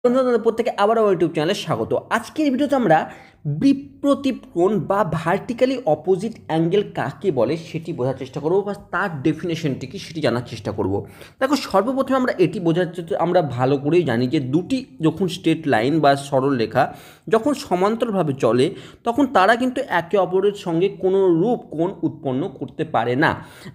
বন্ধুরা প্রত্যেকে আবারও ইউটিউব চ্যানেলে স্বাগত। আজকের ভিডিওতে আমরা বিপ্রতীপ কোণ বা ভার্টিক্যালি অপোজিট অ্যাঙ্গেল কাকে বলে সেটি বোঝার চেষ্টা করব, বা তার ডেফিনেশনটি কি সেটি জানার চেষ্টা করব। দেখো, সর্বপ্রথমে আমরা এটি বোঝার চেষ্টা, আমরা ভালো করেই জানি যে দুটি যখন স্ট্রেট লাইন বা সরল রেখা যখন সমান্তরালভাবে চলে তখন তারা কিন্তু একে অপরের সঙ্গে কোনো রূপ কোণ উৎপন্ন করতে পারে না।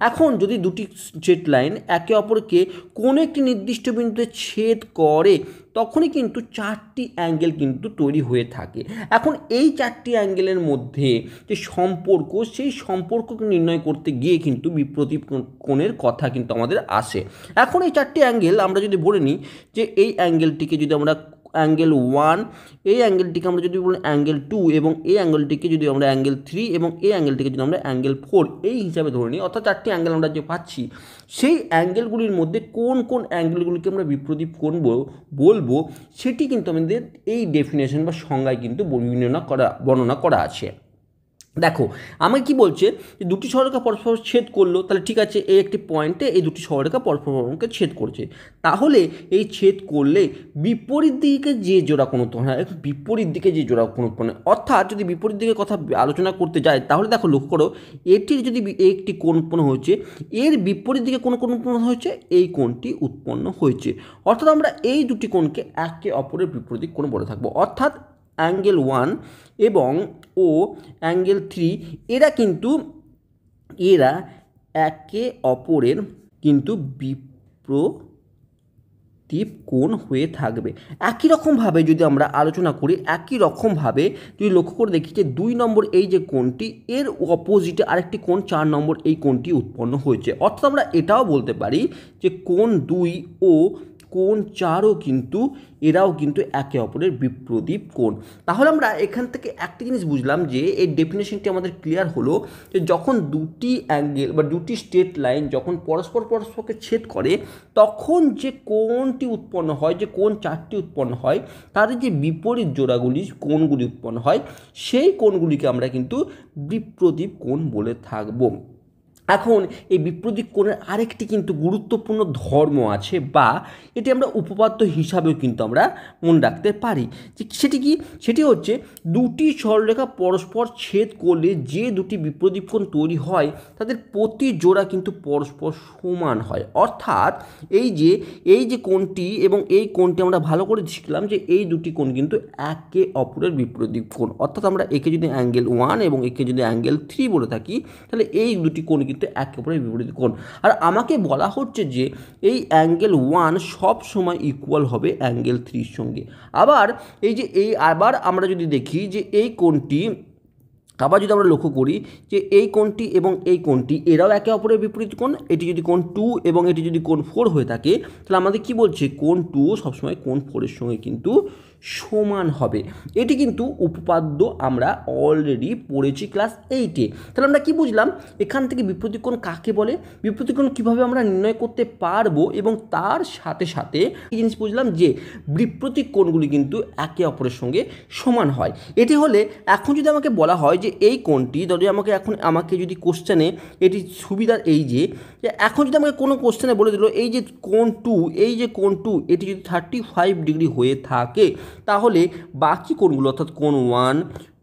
এখন যদি দুটি স্ট্রেট লাইন একে অপরকে কোনো একটি নির্দিষ্ট বিন্দুতে ছেদ করে তখনই কিন্তু চারটি অ্যাঙ্গেল কিন্তু তৈরি হয়ে থাকে। এখন এই চারটি অ্যাঙ্গেলের মধ্যে যে সম্পর্ক, সেই সম্পর্ককে নির্ণয় করতে গিয়ে কিন্তু বিপ্রতীপ কোণের কথা কিন্তু আমাদের আসে। এখন এই চারটি অ্যাঙ্গেল আমরা যদি বলে নিই যে এই অ্যাঙ্গেলটিকে যদি আমরা অ্যাঙ্গেল 1, এই অ্যাঙ্গেলটিকে আমরা যদি বলি অ্যাঙ্গেল 2, এবং এই অ্যাঙ্গেলটিকে যদি আমরা অ্যাঙ্গেল 3, এবং এই অ্যাঙ্গেলটিকে যদি আমরা অ্যাঙ্গেল 4 এই হিসাবে ধরে নিই, অর্থাৎ চারটি অ্যাঙ্গেল আমরা যে পাচ্ছি সেই অ্যাঙ্গেলগুলির মধ্যে কোন কোন অ্যাঙ্গেলগুলিকে আমরা বিপ্রতীপ কোণ বলবো সেটি কিন্তু আমাদের এই ডেফিনেশন বা সংজ্ঞায় কিন্তু বর্ণনা করা আছে। দেখো, আমাকে কি বলছে যে দুটি সরলরেখা পরস্পর ছেদ করলো, তাহলে ঠিক আছে, এই একটি পয়েন্টে এই দুটি সরলরেখা পরস্পরকে ছেদ করছে, তাহলে এই ছেদ করলে বিপরীত দিকে যে জোড়া কোণ উৎপন্ন হয়, বিপরীত দিকে যে জোড়া কোণ উৎপন্ন হয়, অর্থাৎ যদি বিপরীত দিকের কথা আলোচনা করতে যায় তাহলে দেখো, লক্ষ্য করো, এটির যদি একটি কোণ উৎপন্ন হয়েছে, এর বিপরীত দিকে কোন কোণ উৎপন্ন হয়েছে, এই কোণটি উৎপন্ন হয়েছে, অর্থাৎ আমরা এই দুটি কোণকে একে অপরের বিপরীত কোণ বলে থাকবো। অর্থাৎ অ্যাঙ্গেল 1 এবং অ্যাঙ্গেল 3 এরা একে অপরের কিন্তু বিপ্রতীপ কোণ হয়ে থাকবে। একই রকমভাবে যদি আমরা আলোচনা করি, একই রকমভাবে যদি লক্ষ্য করে দেখি যে 2 নম্বর এই যে কোণটি, এর অপোজিটে আরেকটি কোণ 4 নম্বর এই কোণটি উৎপন্ন হয়েছে, অর্থাৎ আমরা এটাও বলতে পারি যে কোণ 2 ও কোণ 4ও কিন্তু এরাও কিন্তু একে অপরের বিপ্রতীপ কোণ। তাহলে আমরা এখান থেকে একটা জিনিস বুঝলাম যে এই ডেফিনেশনটি আমাদের ক্লিয়ার হলো যে যখন দুটি অ্যাঙ্গেল বা দুটি স্ট্রেট লাইন যখন পরস্পরকে ছেদ করে তখন যে কোণটি উৎপন্ন হয়, যে কোণ চারটি উৎপন্ন হয়, তাদের যে বিপরীত জোড়াগুলি কোণগুলি উৎপন্ন হয়, সেই কোণগুলিকে আমরা কিন্তু বিপ্রতীপ কোণ বলে থাকবো। এখন এই বিপ্রতীপ কোণের আরেকটি কিন্তু গুরুত্বপূর্ণ ধর্ম আছে, বা এটি আমরা উপপাদ্য হিসাবেও কিন্তু আমরা মনে রাখতে পারি। যে সেটি হচ্ছে দুটি সরলরেখা পরস্পর ছেদ করলে যে দুটি বিপ্রতীপ কোণ তৈরি হয় তাদের প্রতি জোড়া কিন্তু পরস্পর সমান হয়। অর্থাৎ এই যে কোণটি এবং এই কোণটি আমরা ভালো করে শিখলাম যে এই দুটি কোণ কিন্তু একে অপরের বিপ্রতীপ কোণ। অর্থাৎ আমরা একে যদি অ্যাঙ্গেল 1 এবং একে যদি অ্যাঙ্গেল 3 বলে থাকি, তাহলে এই দুটি কোণ কিন্তু একে অপরের বিপরীত কোণ। আর আমাকে বলা হচ্ছে যে এই অ্যাঙ্গেল 1 সব সময় ইকুয়াল হবে অ্যাঙ্গেল 3 এর সঙ্গে। আবার আমরা যদি দেখি যে এই কোণটি, আবার যদি আমরা লক্ষ্য করি যে এই কোণটি এবং এই কোণটি এরাও একে অপরের বিপরীত কোণ, এটি যদি কোণ 2 এবং এটি যদি কোণ 4 হয়ে থাকে, তাহলে আমাদের কি বলছে, কোণ 2 সবসময় কোণ 4 এর সঙ্গে কিন্তু সমান হবে। এটি কিন্তু উপপাদ্য আমরা অলরেডি পড়েছি ক্লাস 8-এ। তাহলে আমরা কি বুঝলাম এখান থেকে বিপরীত কোণ কাকে বলে, বিপরীত কোণ কীভাবে আমরা নির্ণয় করতে পারবো, এবং তার সাথে সাথে এই জিনিস বুঝলাম যে বিপরীত কোণগুলি কিন্তু একে অপরের সঙ্গে সমান হয়। এটি হলে এখন যদি আমাকে বলা হয় যে এই কোণটি, যদি আমাকে যদি কোশ্চেনে, এটি সুবিধার এই যে এখন যদি আমাকে কোনো কোশ্চেনে বলে দিল এই যে কোণ 2 এটি যদি 35 ডিগ্রি হয়ে থাকে, তাহলে বাকি কোণগুলো অর্থাৎ কোণ 1,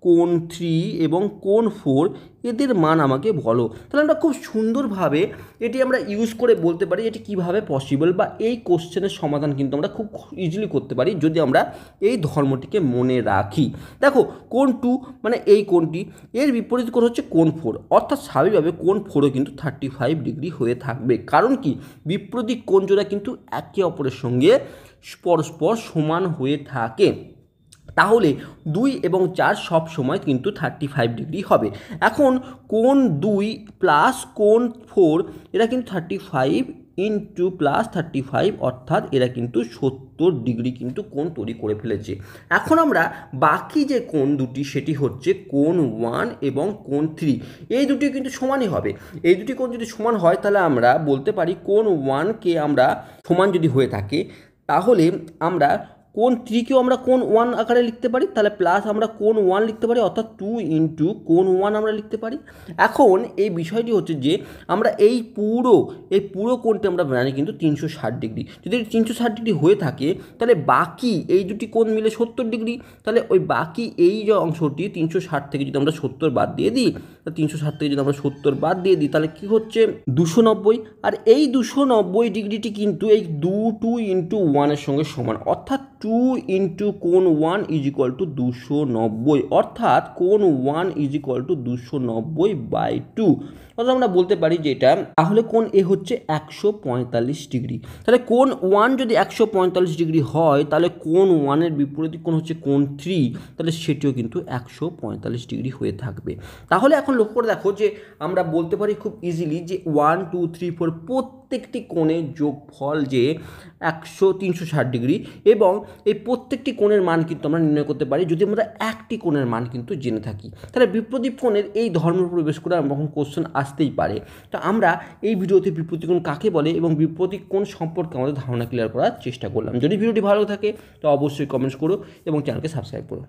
কোণ 3 এবং কোণ 4 এদের মান আমাকে বলো। তাহলে আমরা খুব সুন্দরভাবে এটি আমরা ইউজ করে বলতে পারি এটি কিভাবে পসিবল, বা এই কোশ্চেনের সমাধান কিন্তু আমরা খুব ইজিলি করতে পারি যদি আমরা এই ধর্মটিকে মনে রাখি। দেখো, কোণ 2 মানে এই কোণটি, এর বিপরীত কোণ হচ্ছে কোণ 4, অর্থাৎ স্বাভাবিকভাবে কোণ 4ও কিন্তু 35 ডিগ্রি হয়ে থাকবে। কারণ কি, বিপরীত কোণ জোড়া কিন্তু একে অপরের সঙ্গে পরস্পর সমান হয়ে থাকে। তাহলে 2 এবং 4 সব সময় কিন্তু 35 ডিগ্রি হবে। এখন কোণ 2 প্লাস কোণ 4 এরা কিন্তু 35 ইন্টু প্লাস 35, অর্থাৎ এরা কিন্তু 70 ডিগ্রি কিন্তু কোণ তৈরি করে ফেলেছে। এখন আমরা বাকি যে কোণ দুটি সেটি হচ্ছে কোণ 1 এবং কোণ 3, এই দুটি কিন্তু সমানই হবে। এই দুটি কোণ যদি সমান হয় তাহলে আমরা বলতে পারি কোণ 1কে আমরা সমান যদি হয়ে থাকে তাহলে আমরা কোণ 3কেও আমরা কোণ 1 আকারে লিখতে পারি, তাহলে প্লাস আমরা কোণ 1 লিখতে পারি, অর্থাৎ 2 ইন্টু কোণ 1 আমরা লিখতে পারি। এখন এই বিষয়টি হচ্ছে যে আমরা এই পুরো কোণটি আমরা জানি কিন্তু 360 ডিগ্রি। যদি 360 ডিগ্রি হয়ে থাকে তাহলে বাকি এই দুটি কোণ মিলে 70 ডিগ্রি। তাহলে ওই বাকি এই যে অংশটি 360 থেকে যদি আমরা 70 বাদ দিয়ে দিই, 360 থেকে যদি আমরা 70 বাদ দিয়ে দিই তাহলে কী হচ্ছে 290। আর এই 290 ডিগ্রিটি কিন্তু এই 2 ইন্টু 1-এর সঙ্গে সমান, অর্থাৎ 2 ইন্টু কোণ 1 ইজ ইকুয়াল টু 290, অর্থাৎ কোণ 1 ইজ ইকুয়াল টু 290/2। অর্থাৎ আমরা বলতে পারি যে এটা তাহলে কোণ এ হচ্ছে 145 ডিগ্রি। তাহলে কোণ 1 যদি 145 ডিগ্রি হয় তাহলে কোণ 1-এর বিপরীত কোণ হচ্ছে কোণ 3, তাহলে সেটিও কিন্তু 145 ডিগ্রি হয়ে থাকবে। তাহলে এখন লক্ষ্য করে দেখো যে আমরা বলতে পারি খুব ইজিলি যে 1 2 3 4 প্রত্যেকটি কোণের যোগফল যে 360 ডিগ্রি, এবং এই প্রত্যেকটি কোণের মান কিন্তু আমরা নির্ণয় করতে পারি যদি আমরা একটি কোণের মান কিন্তু জেনে থাকি। তাহলে বিপ্রদীপ কোণের এই ধর্মের উপর বেশ করে আমাদের কোশ্চেন আসতেই পারে। তো আমরা এই ভিডিওতে বিপ্রদীপ কোণ কাকে বলে এবং বিপ্রদীপ কোণ সম্পর্কে আমাদের ধারণা ক্লিয়ার করার চেষ্টা করলাম। যদি ভিডিওটি ভালো থাকে তো অবশ্যই কমেন্টস করো এবং চ্যানেলকে সাবস্ক্রাইব করো।